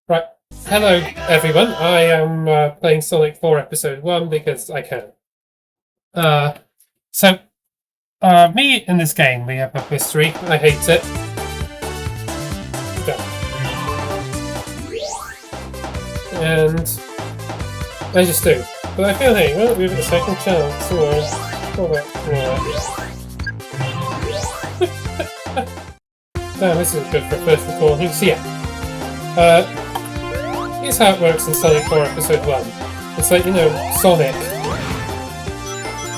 Right. Hello, everyone. I am playing Sonic 4 Episode 1 because I can. Uh, so, me in this game, we have a mystery. I hate it. Go. And I just do. But I feel, hey, well, we have a second chance, Damn, this isn't good for a first recording. So, yeah. Here's how it works in Sonic 4 Episode 1. It's like, Sonic.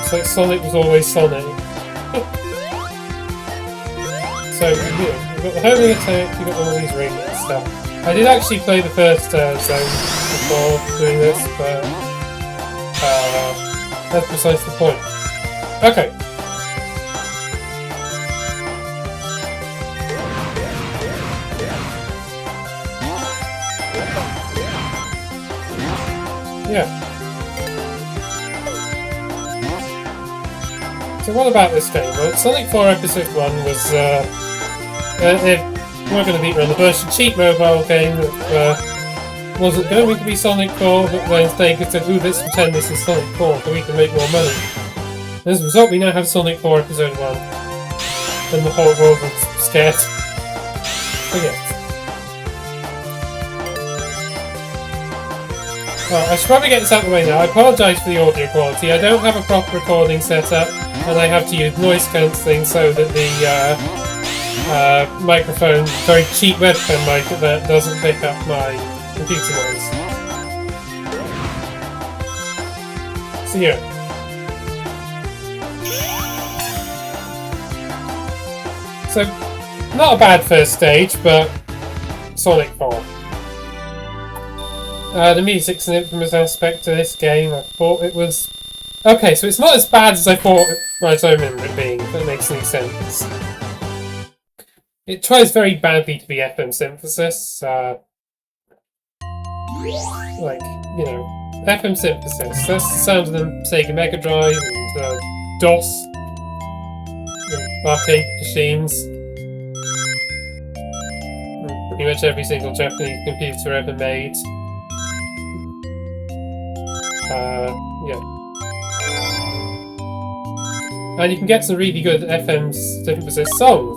It's like Sonic was always Sonic. So, you've got the homing attack, you've got all these rings and stuff. I did actually play the first zone before doing this, but that's besides the point. Okay. Yeah. So what about this game? Well, Sonic 4 Episode 1 was, they weren't going to beat around the bush. A cheap mobile game that wasn't going to be Sonic 4, but then they could say, ooh, let's pretend this is Sonic 4 so we can make more money. As a result, we now have Sonic 4 Episode 1. And the whole world was scared. So yeah. Well, I should probably get this out of the way now. I apologise for the audio quality. I don't have a proper recording setup, and I have to use noise cancelling so that the microphone, very cheap webcam mic, that doesn't pick up my computer noise. So yeah. So, not a bad first stage, but Sonic 4. The music's an infamous aspect to this game. I thought it was... Okay, so it's not as bad as I thought I remember it being, if that makes any sense. It tries very badly to be FM synthesis. FM synthesis. That's the sound of the Sega Mega Drive and DOS and arcade machines. And pretty much every single Japanese computer ever made. Yeah. And you can get some really good FM synthesis songs,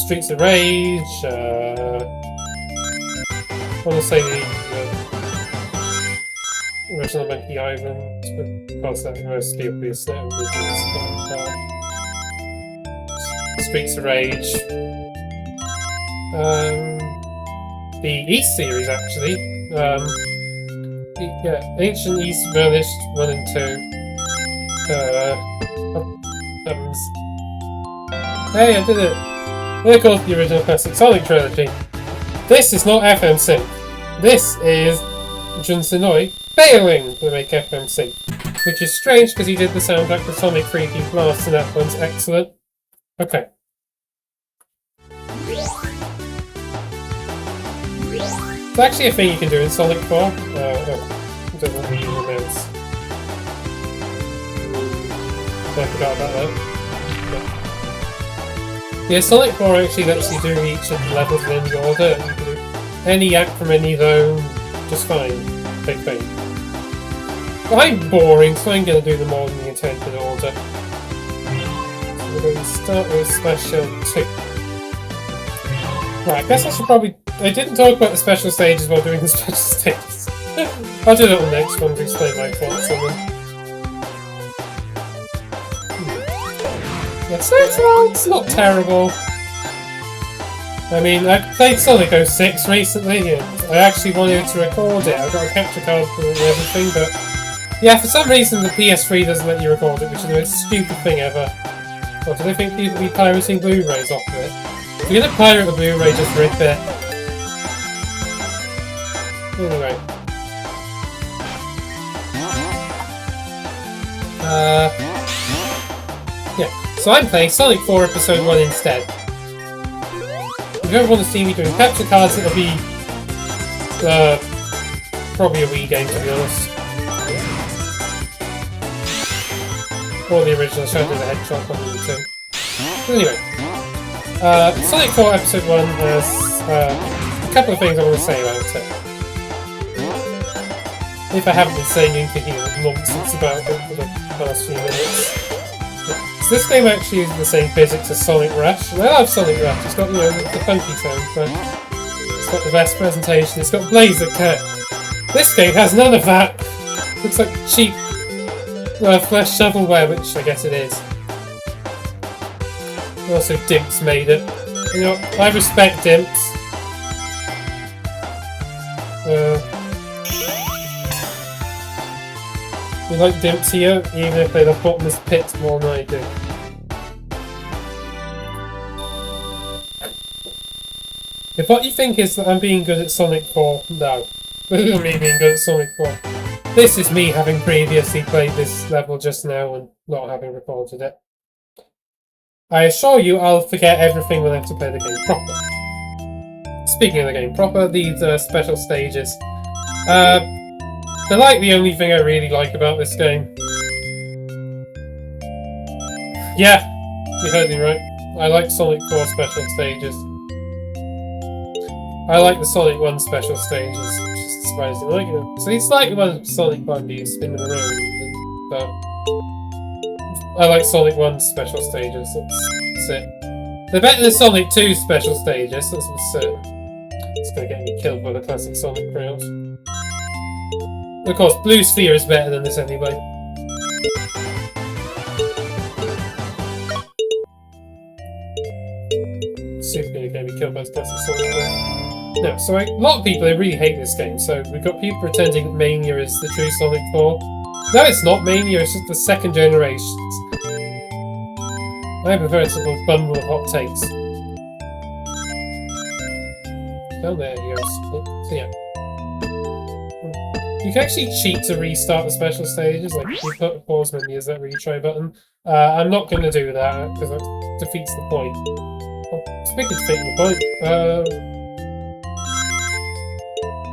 Streets of Rage, I want to say the original Monkey Island, but of course that mostly obvious Streets of Rage. The East series, actually. Ancient East Vanished 1 and 2. Hey, I did it! They're called the original classic Sonic trilogy. This is not FM synth. This is Jun Senoi failing to make FM synth. Which is strange because he did the soundtrack for Sonic 3D Blast and that one's excellent. Okay. It's actually a thing you can do in Sonic 4. It doesn't really announce. I forgot about that. Yeah, Sonic 4 actually lets you do each of the levels in any order. You can do any act from any zone, just fine. Big thing. But I'm boring, so I'm going to do them all in the intended order. So we're going to start with Special 2. Right, I guess I should probably... I didn't talk about the special stages while doing the special stages. I'll do that on the next one to explain my thoughts on them. It's not terrible. I mean, I played Sonic 06 recently, and I actually wanted to record it. I got a capture card for it and everything, but... Yeah, for some reason the PS3 doesn't let you record it, which is the most stupid thing ever. Or do they think people be pirating Blu-rays off of it? If you're gonna pirate a Blu-ray, just rip it. Anyway. Yeah, so I'm playing Sonic 4 Episode 1 instead. If you ever want to see me doing capture cards, it'll be probably a Wii game, to be honest. Or the original Shadow the Hedgehog on the 2. Anyway, Sonic 4 Episode 1 has a couple of things I want to say about it. If I haven't been saying incoherent nonsense about it for the past few minutes. So this game actually uses the same physics as Sonic Rush. And I love Sonic Rush. It's got, you know, the funky sound, but it's got the best presentation. It's got Blazer Cut. This game has none of that. Looks like cheap flesh shovelware, which I guess it is. Also, Dimps made it. You know, I respect Dimps. We like Dimps here, even if they're the bottomless pits more than I do. If what you think is that I'm being good at Sonic 4, no. This isn't me being good at Sonic 4. This is me having previously played this level just now and not having recorded it. I assure you I'll forget everything when I have to play the game proper. Speaking of the game proper, these special stages. They're like the only thing I really like about this game. Yeah, you heard me right. I like Sonic 4 special stages. I like the Sonic 1 special stages, which is surprising. I like them. So it's like the one with Sonic Bundy spinning around, but I like Sonic 1 special stages, that's it. They're better than Sonic 2 special stages, that's what's it. It's gonna get me killed by the classic Sonic crowd. Of course, Blue Sphere is better than this anyway. Super gonna get me killed by the classic Sonic crowd. No, so a lot of people, they really hate this game, so we've got people pretending that Mania is the true Sonic 4. No, it's not Mania, it's just the second generation. I have a veritable bundle of hot takes. Oh, there he goes. So yeah. You can actually cheat to restart the special stages, like you put a pause menu as that retry button. I'm not going to do that, because that defeats the point. Well, speaking of defeating the point,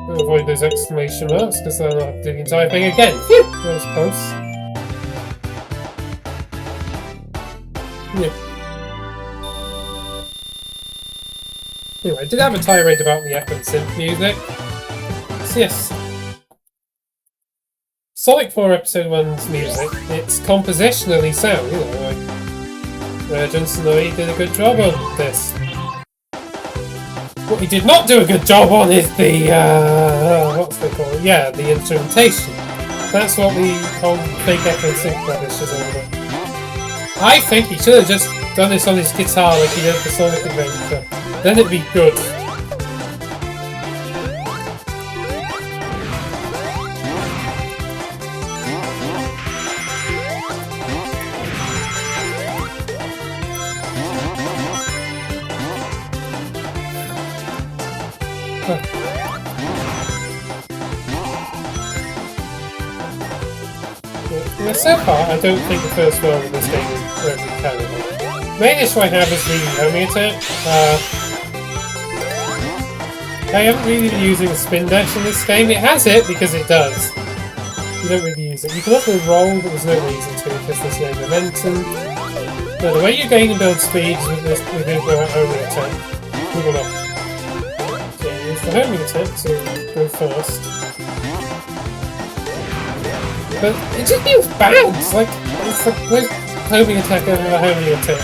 I'll avoid those exclamation marks, because then I'll have to do the entire thing again. Phew! That was close. Yeah. Anyway, I did have a tirade about the Echo and Synth music. So yes. Sonic 4 Episode 1's music, it's compositionally sound, you know, like Jensen Lee did a good job on this. What he did not do a good job on is the, what's they call it? Yeah, the instrumentation. That's what the whole fake Echo and Synth rubbish is all about. I think he should have just done this on his guitar like he did for Sonic Adventure. Then it'd be good. So far, I don't think the first world of this game is very mechanical. The main issue I have is the homing attack. I haven't really been using the spin dash in this game. It has it because it does. You don't really use it. You can also roll, but there's no reason to because there's no momentum. No, the way you gain and build speeds with this homing attack. Move on up. So use the homing attack to go fast. But it just feels bad. It's like most homing attack over a homing attack.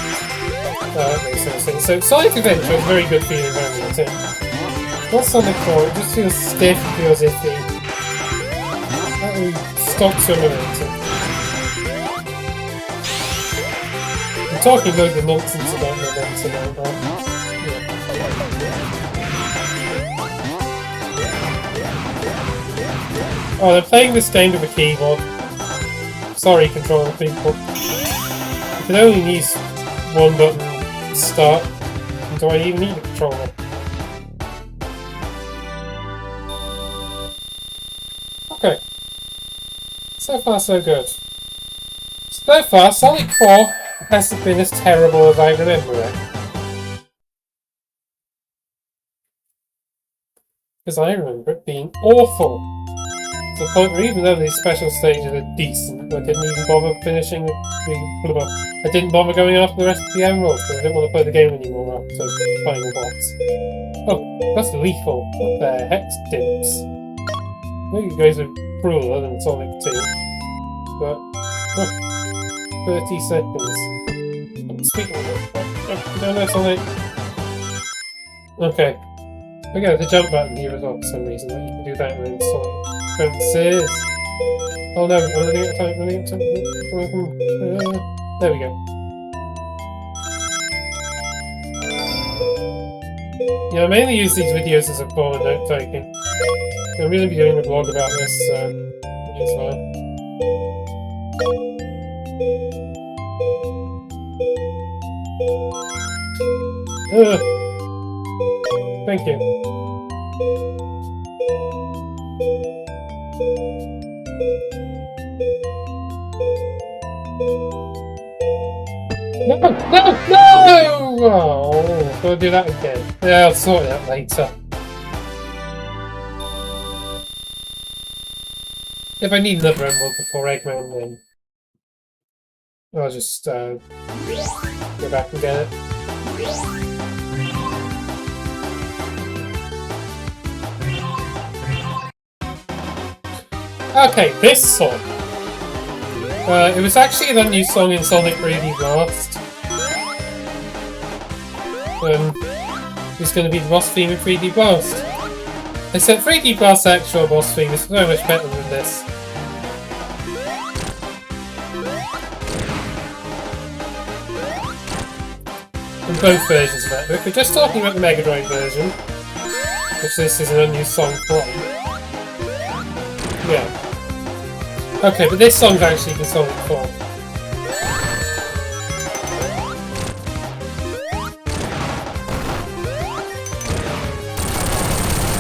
That makes no sense. So Sonic Adventure is a very good feeling homing attack. Not Sonic 4, it just feels stiff, it feels iffy. That really stops your momentum. I'm talking loads of nonsense about momentum now, yeah. Oh, they're playing this game with a keyboard. Sorry, controller people. You can only use one button to start. Do I even need a controller? Okay. So far, so good. So far, Sonic 4 hasn't been as terrible as I remember it. Because I remember it being awful. To the point where even though these special stages are decent, I didn't even bother finishing I didn't bother going after the rest of the emeralds because I didn't want to play the game anymore after the final boss. Oh, that's lethal. What the heck's dimps? I think you guys are crueler than Sonic 2. But, 30 seconds. Speaking of it, no, no, Sonic. Okay. We got the jump button here as well for some reason. You can do that with Sonic Fences. Oh no, I'm running out of time, running out of time. There we go. Yeah, I mainly use these videos as a form of note taking. I'm going to be doing a blog about this as well. Thank you. No! No! No! Oh, I'll do that again. Yeah, I'll sort it out later. If I need another emerald before Eggman, then I'll just go back and get it. Okay, this song. It was actually the new song in Sonic 3D Blast. It's going to be the boss theme in 3D Blast. Except 3D Blast's actual boss theme is so much better than this. In both versions of that, but if we're just talking about the Mega Drive version, which this is an unused song from, yeah. Okay, but this song's actually for Sonic 4.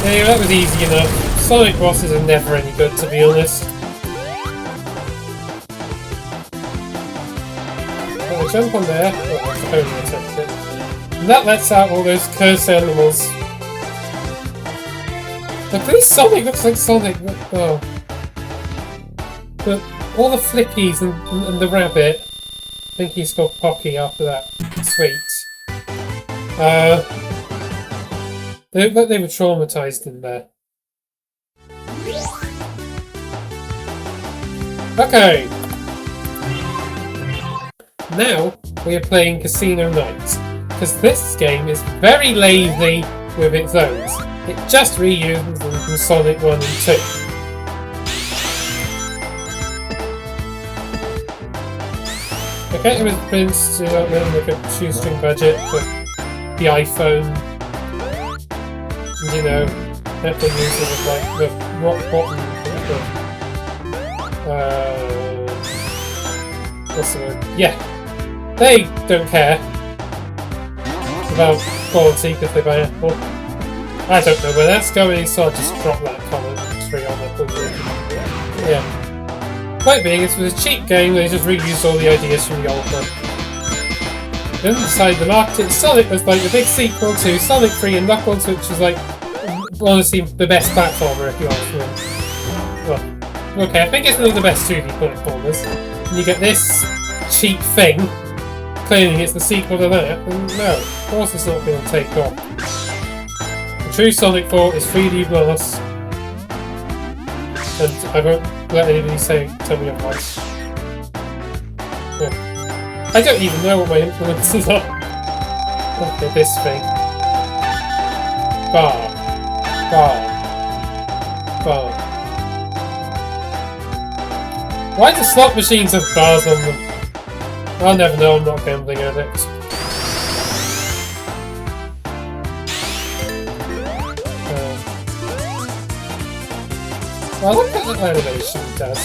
Yeah, that was easy enough. Sonic bosses are never any good, to be honest. Oh, jump on there. Oh, that's totally attempt it. And that lets out all those cursed animals. But this Sonic looks like Sonic. Oh. But all the flickies and the rabbit, I think he's called Pocky after that. Sweet. They look like they were traumatized in there. Okay. Now we are playing Casino Night, because this game is very lazy with its zones. It just reuses them from Sonic 1 and 2. Okay, it was Prince to look at shoestring budget for the iPhone. And, you know, Apple uses like the rock bottom. What's the word? Yeah, they don't care about quality because they buy Apple. I don't know where that's going, so I'll just drop that comment straight on Apple. Yeah. Point being, it was a cheap game, they just reused all the ideas from the old one. Then decided to market it. Sonic was like the big sequel to Sonic 3 and Knuckles, which is like, honestly, the best platformer if you ask me. Well, okay, I think it's one of the best 2D platformers. And you get this cheap thing, claiming it's the sequel to that, and no, of course it's not going to take off. The true Sonic 4 is 3D Blast. And I won't let anybody tell me otherwise. Yeah. I don't even know what my influences are. Look at this thing. Bar. Bar. Bar. Why do slot machines have bars on them? I'll never know, I'm not a gambling addict. I like that animation it does,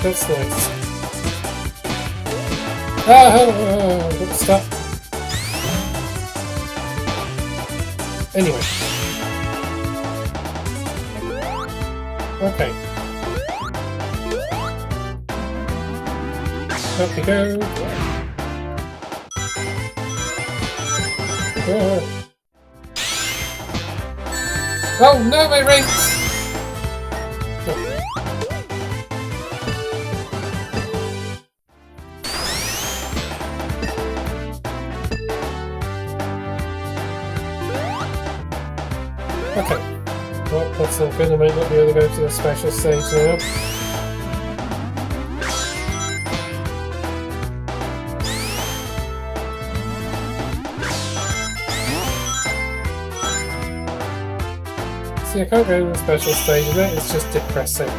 that's nice. Let's stop. Anyway. Okay. Up we go. Oh no, my rings! Well, that's not good. I might not be able to go to the special stage now. See, I can't go to the special stage of it. It's just depressing.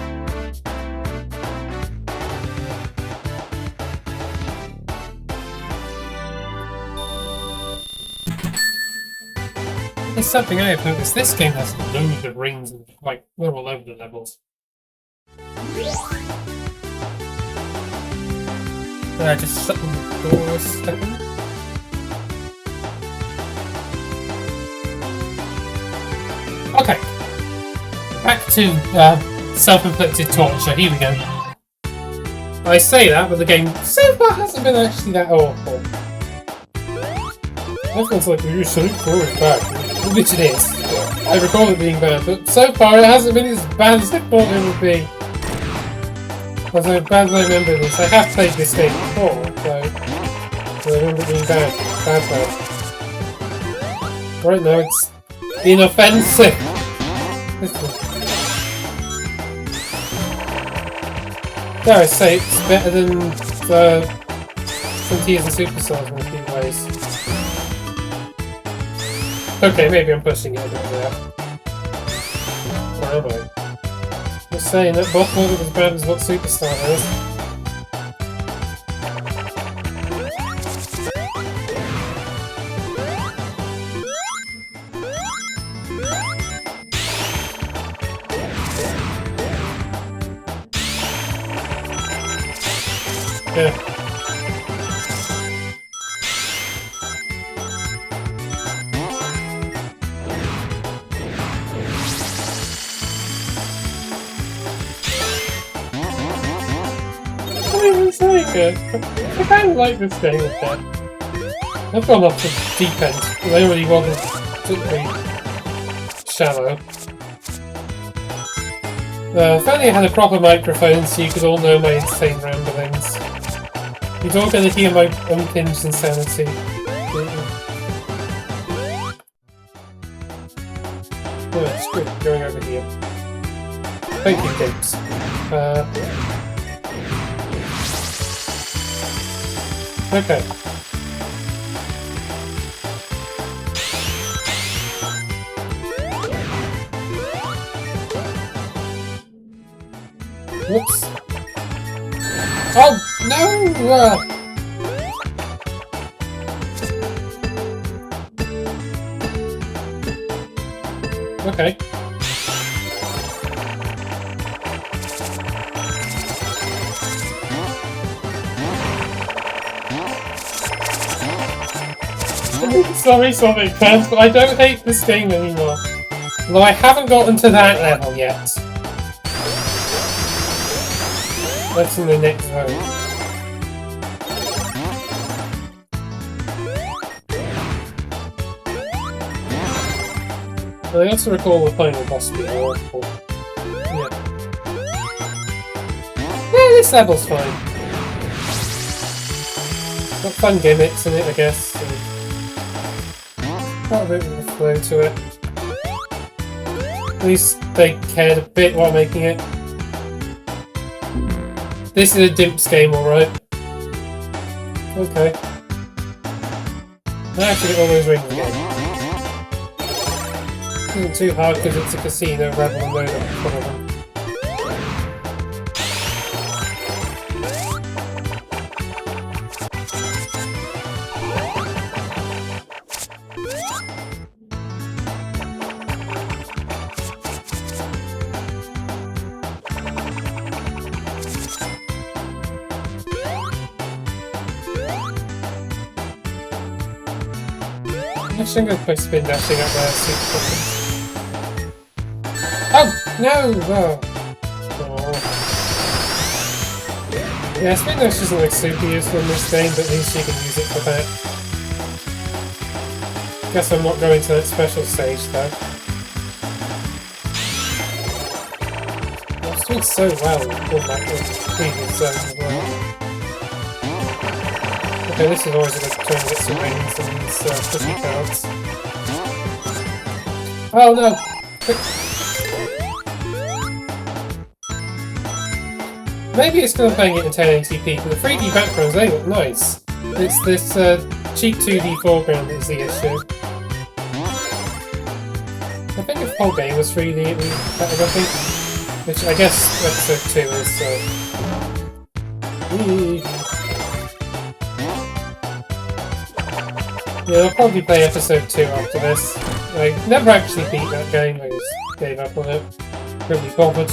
There's something I have noticed. This game has loads of rings and like they're all over the levels. Just shut the door a second. Okay. Back to self-inflicted torture. Here we go. I say that, but the game so far hasn't been actually that awful. Everyone's like, you should throw it back. Which it is. I recall it being bad, but so far it hasn't been as bad as I thought it would be. As bad as I remember this. I have played this game before, so I remember it being bad. Bad. Right now it's inoffensive. Dare I say it's better than Frontiers and Superstars in a few ways. Okay, maybe I'm pushing it a bit there. Or am I? Just saying that both weren't as bad as what Superstar is. Yeah. I kind of like this game a bit. I've gone off the deep end, but I already wasn't particularly shallow. If only I had a proper microphone so you could all know my insane ramblings. You're all going to hear my unhinged insanity. Oh, screw it, going over here. Thank you, Gates. Okay. Whoops. Oh, no! Okay. Sorry, Sonic fans, but I don't hate this game anymore. Although I haven't gotten to that level yet. That's in the next zone. But I also recall the final boss being awful. Yeah. Yeah, this level's fine. Got fun gimmicks in it, I guess. Got a bit of a flow to it. At least they cared a bit while making it. This is a Dimps game, alright. Okay. Now I have to get all those rings again. Isn't too hard because it's a casino rather than load up full of them. Actually, I'm going to play spin dashing up there, see what happens. Oh! No! Oh. Oh. Yeah, spin dash isn't like super useful in this game, but at least you can use it for that. Guess I'm not going to that special stage though. I was doing so well in all that previous zone as well. Okay, this is always a good time to get some rings and these cookie cards. Oh no! Quick. Maybe it's still playing it in 1080p, but the 3D backgrounds, they look nice. It's this cheap 2D foreground that is the issue. I think if the whole game was 3D, it would be better, I think. Which I guess episode 2 is, so... Yeah, I'll probably play episode 2 after this. I never actually beat that game, I just gave up on it. Couldn't be bothered.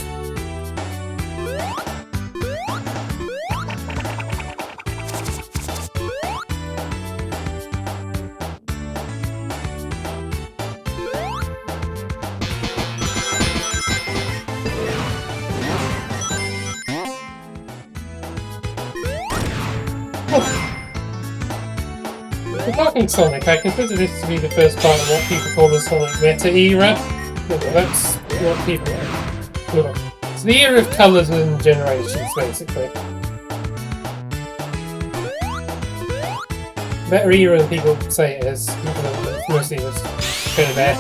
Regarding Sonic, I consider this to be the first part of what people call the Sonic Meta era. That's what people... It's the era of colours and generations, basically. Better era than people say it is, even though it's mostly just kind of there.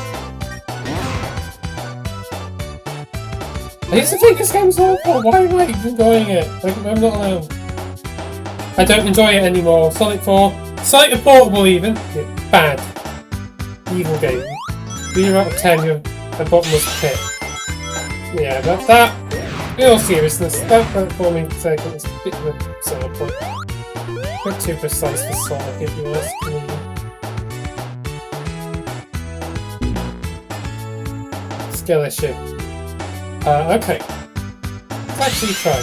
I used to think this game's awful, why am I enjoying it? Like, I'm not allowed. I don't enjoy it anymore. Sonic 4, Sonic the Portable even, yeah, bad. Evil game. 0 out of 10, you're a bottomless pit. Yeah, that, in all seriousness, that platforming segment is a bit of a sore point. A bit too precise for Sonic, if you ask me. Skill issue. Okay. Let's actually try.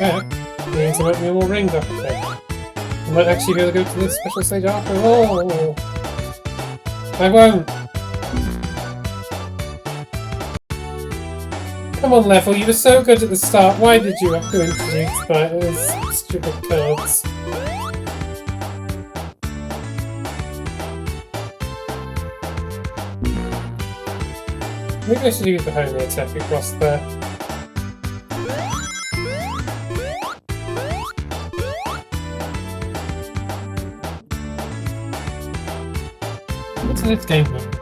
Yeah, means there might be more rings after that. I might actually be able to go to this special stage after all. I won't. Come on, Level, you were so good at the start. Why did you have to introduce those stupid cards? Maybe I should use the homing attack across there. What's in its game mode?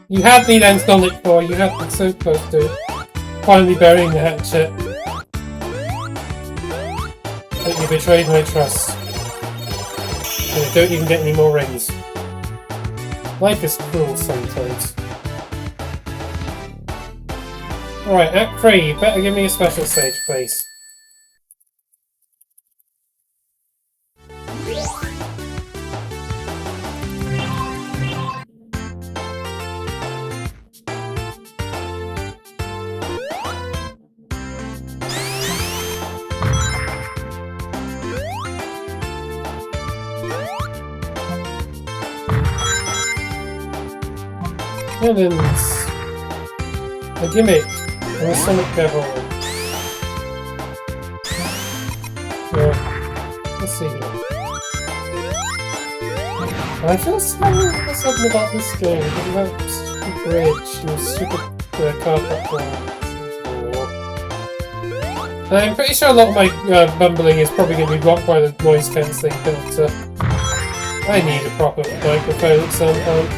You had me then, Sonic 4. You had me so close to finally burying the hatchet. But you betrayed my trust. And I don't even get any more rings. Life is cruel sometimes. Alright, Act 3, you better give me a special stage, please. Heavens! A gimmick and a Sonic Devil. Well, let's see. I feel something about this game, because of that stupid bridge and stupid car platform. I'm pretty sure a lot of my bumbling is probably going to be blocked by the noise cancelling filter. I need a proper microphone at some point.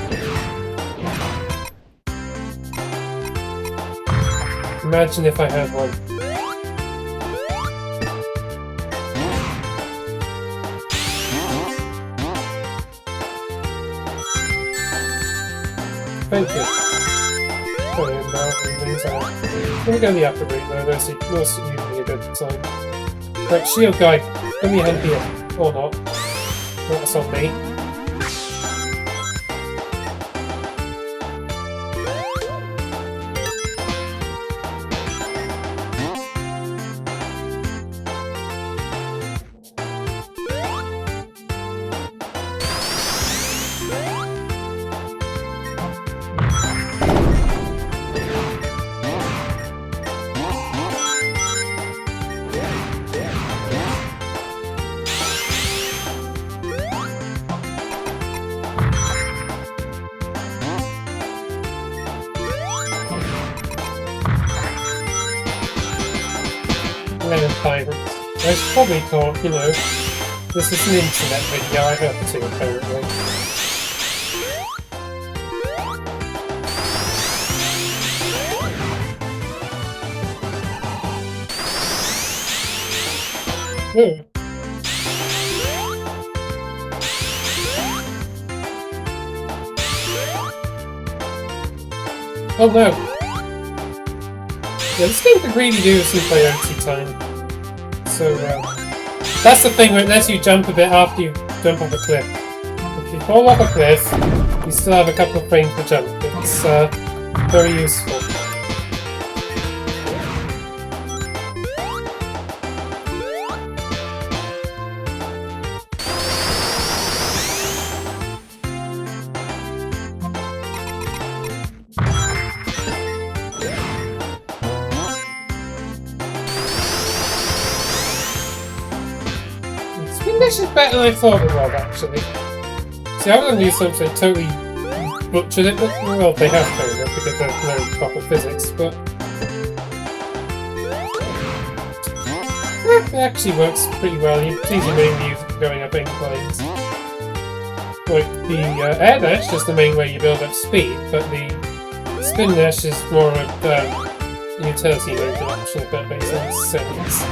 Imagine if I had one. Thank you. Sorry about things out. Let me go the upper route though, that's usually a good sign. Right, shield guy, give me a hand here. Or not. That's on me. Lemon Pirate. I probably thought, you know, this is an internet video, I have to, apparently. Ooh. Oh no! Yeah, this game could really do with some priority time. So, that's the thing where it lets you jump a bit after you jump off a cliff. If you fall off a cliff, you still have a couple of frames to jump. It's very useful. This is better than I thought it was, actually. See, I was going to do something totally butchered it, but, well, they have kind of, because there's no proper physics, but... it actually works pretty well. It's easy main music going up inclines. Like, the air dash is the main way you build up speed, but the spin dash is more of a utility mode option, if that makes any sense.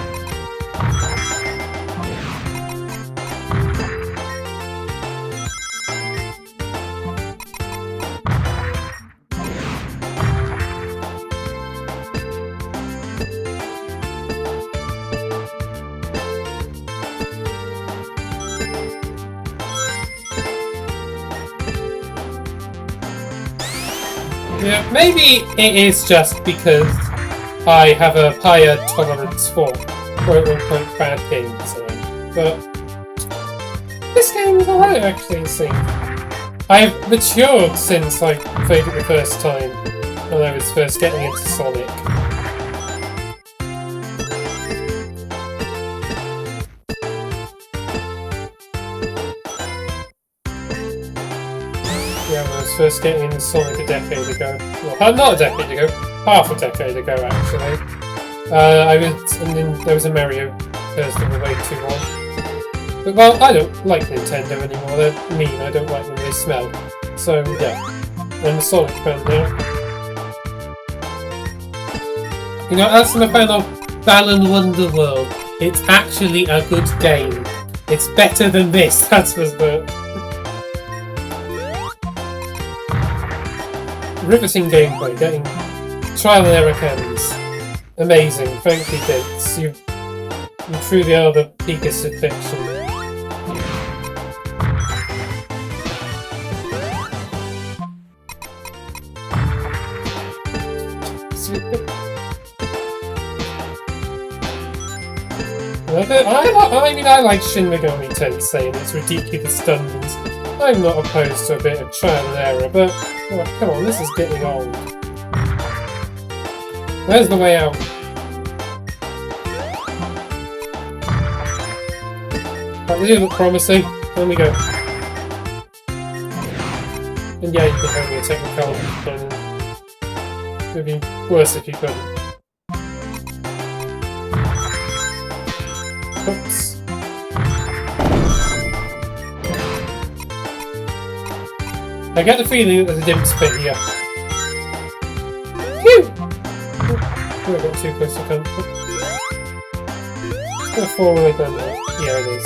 Yeah, maybe it is just because I have a higher tolerance for quote-unquote bad game design, but this game is alright actually, it seems. I've matured since I played it the first time, when I was first getting into Sonic. Yeah, when I was first getting into Sonic a decade ago. Well, not a decade ago, half a decade ago actually. And then there was a Mario version way too long. But well, I don't like Nintendo anymore, they're mean, I don't like them, they smell. So yeah, I'm a Sonic fan now. You know, as I'm a fan of Balan Wonderworld, it's actually a good game. It's better than this, that's for the... riveting gameplay, getting trial and error candies. Amazing, frankly bits. You truly are the peakest of fiction. I like Shin Megami Tensei and its ridiculous dungeons. I'm not opposed to a bit of trial and error, but oh, come on, this is getting old. There's the way out. Right, they do look promising. There we go. And yeah, you can have me a technical. It would be worse if you couldn't. Oops. I get the feeling that there's a dim spit here. Phew! Oh, I got too close to comfort. It's gonna fall right down there. Yeah, it is.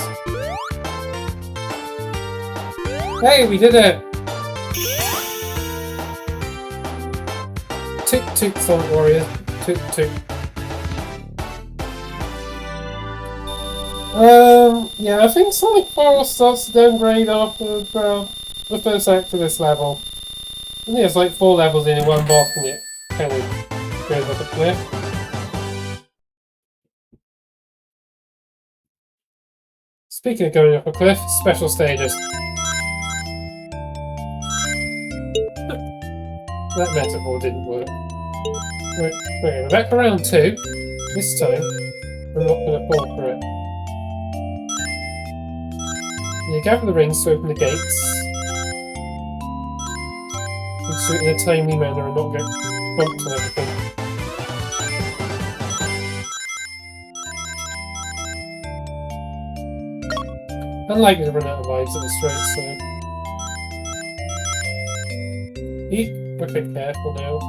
Hey, we did it! Toot toot, Sonic Warrior. Toot toot. Yeah, I think Sonic 4 starts to downgrade after the first act of this level. I think there's like 4 levels in one boss and it kind of goes up a cliff. Speaking of going up a cliff, special stages. That metaphor didn't work. Okay, we're back for round 2. This time, I'm not going to fall for it. You gather the rings to open the gates. Do it in a timely manner and not get bumped and everything. Unlikely to run out of lives at this rate, so... Eek, okay, careful now.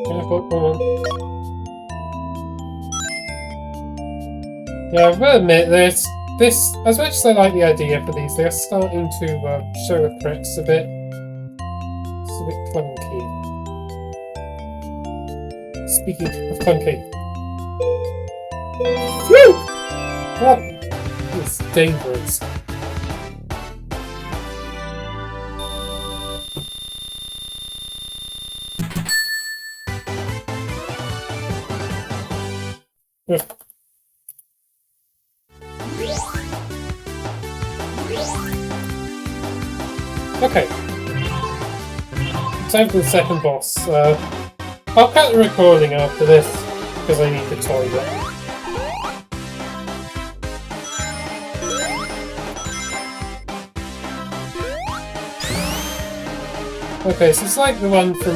Careful, come on. Yeah, I've got to admit, this, as much as I like the idea for these, they're starting to show the cracks a bit. It's a bit clunky. Speaking of clunky. Woo! That is dangerous. Okay. Time for the second boss. I'll cut the recording after this, because I need the toilet. Okay, so it's like the one from...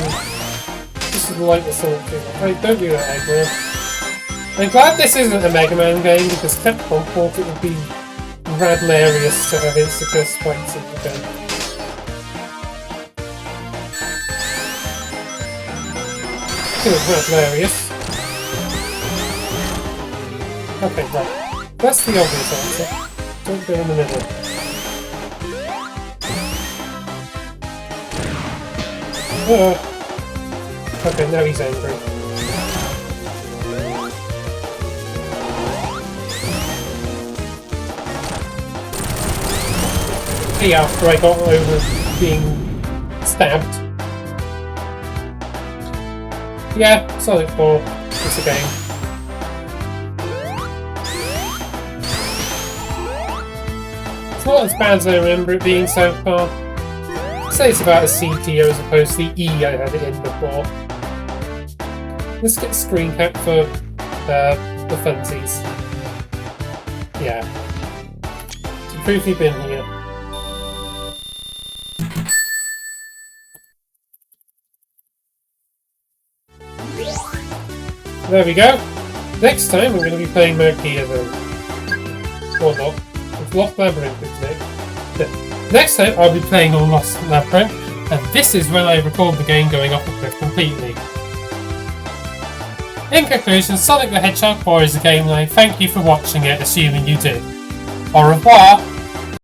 This is like the sort of thing. Wait, don't do that, Eggman. I'm glad this isn't a Mega Man game, because Capcom thought it would be radlarious to have Instakill spikes in the game. It was radlarious. Okay, right. That's the obvious answer. Don't go in the middle. Okay, now he's angry. Hey, after I got over being stabbed. Yeah, Sonic 4. It's a game. It's not as bad as I remember it being so far. I'd say it's about a C tier as opposed to the E I had it in before. Let's get screen cap for the funsies. Yeah. To prove you've been here. There we go. Next time we're going to be playing Merkia though. Or not. It's Lost Labyrinth, isn't it? Next time I'll be playing on Lost Labyrinth, and this is when I record the game going off the cliff completely. In conclusion, Sonic the Hedgehog 4 is a game that I thank you for watching it, assuming you did. Au revoir!